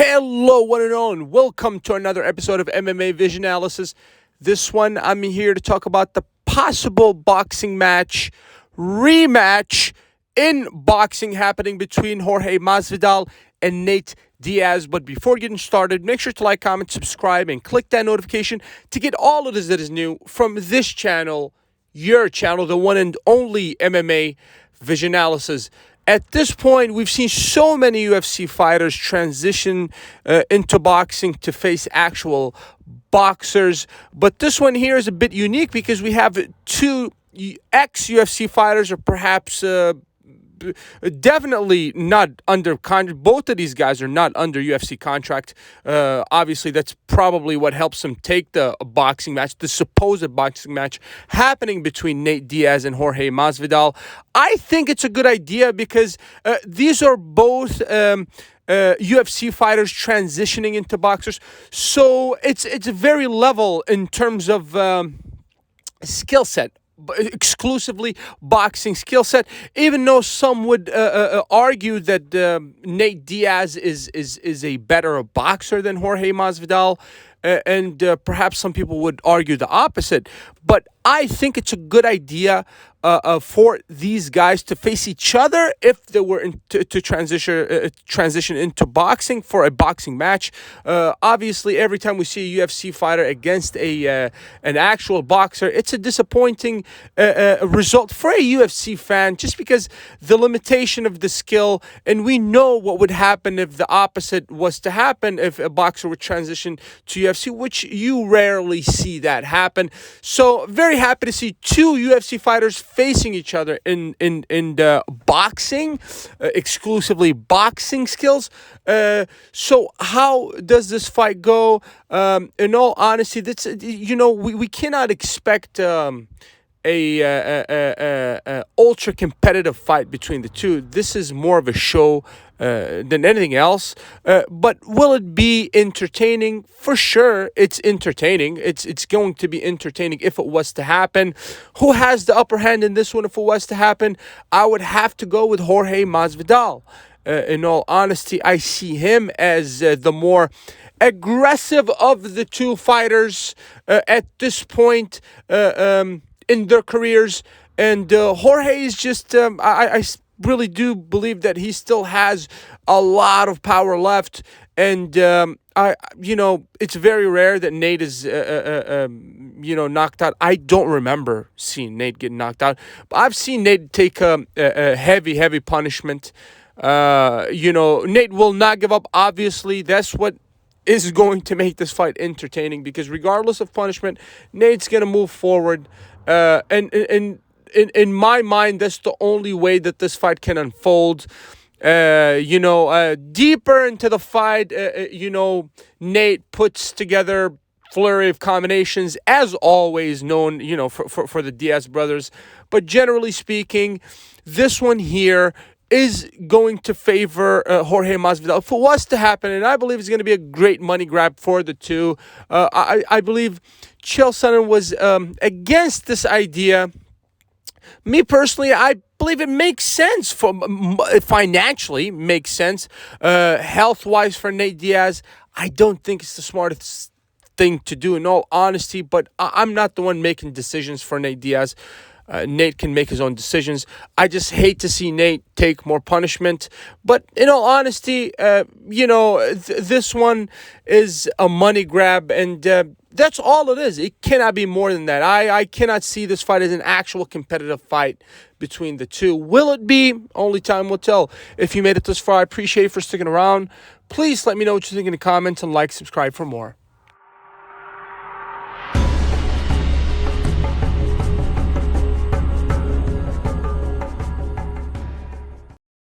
Hello, one and all, and welcome to another episode of MMA Vision Analysis. This one, I'm here to talk about the possible boxing rematch in boxing happening between Jorge Masvidal and Nate Diaz. But before getting started, make sure to like, comment, subscribe, and click that notification to get all of this that is new from this channel, your channel, the one and only MMA Vision Analysis. At this point, we've seen so many UFC fighters transition into boxing to face actual boxers. But this one here is a bit unique because we have two ex-UFC fighters, or perhaps definitely not under contract. Both of these guys are not under UFC contract. Obviously, that's probably what helps them take the boxing match, the supposed boxing match happening between Nate Diaz and Jorge Masvidal. I think it's a good idea because these are both UFC fighters transitioning into boxers. So it's very level in terms of skill set. Exclusively boxing skill set, even though some would argue that Nate Diaz is a better boxer than Jorge Masvidal, and perhaps some people would argue the opposite. But I think it's a good idea for these guys to face each other if they were to transition into boxing for a boxing match. Obviously, every time we see a UFC fighter against an actual boxer, it's a disappointing result for a UFC fan, just because the limitation of the skill, and we know what would happen if the opposite was to happen, if a boxer would transition to UFC, which you rarely see that happen. So very happy to see two UFC fighters facing each other in the boxing, exclusively boxing skills. So how does this fight go? In all honesty, that's we cannot expect a ultra competitive fight between the two. This is more of a show than anything else. But will it be entertaining? For sure, it's entertaining. It's going to be entertaining if it was to happen. Who has the upper hand in this one if it was to happen? I would have to go with Jorge Masvidal. In all honesty, I see him as the more aggressive of the two fighters at this point in their careers. And Jorge is just, I really do believe that he still has a lot of power left. And, it's very rare that Nate is, knocked out. I don't remember seeing Nate get knocked out. But I've seen Nate take a heavy punishment. Nate will not give up. Obviously, that's what is going to make this fight entertaining, because regardless of punishment, Nate's going to move forward. And in my mind, that's the only way that this fight can unfold. Deeper into the fight, Nate puts together flurry of combinations, as always known, for the Diaz brothers. But generally speaking, this one here is going to favor Jorge Masvidal. If it was to happen, and I believe it's going to be a great money grab for the two, I believe Chael Sonnen was against this idea. Me personally, I believe it makes sense, financially makes sense, health-wise for Nate Diaz. I don't think it's the smartest thing to do, in all honesty, but I'm not the one making decisions for Nate Diaz. Nate can make his own decisions. I just hate to see Nate take more punishment. But in all honesty, this one is a money grab, and that's all it is. It cannot be more than that. I cannot see this fight as an actual competitive fight between the two. Will it be? Only time will tell. If you made it this far, I appreciate you for sticking around. Please let me know what you think in the comments, and like, subscribe for more.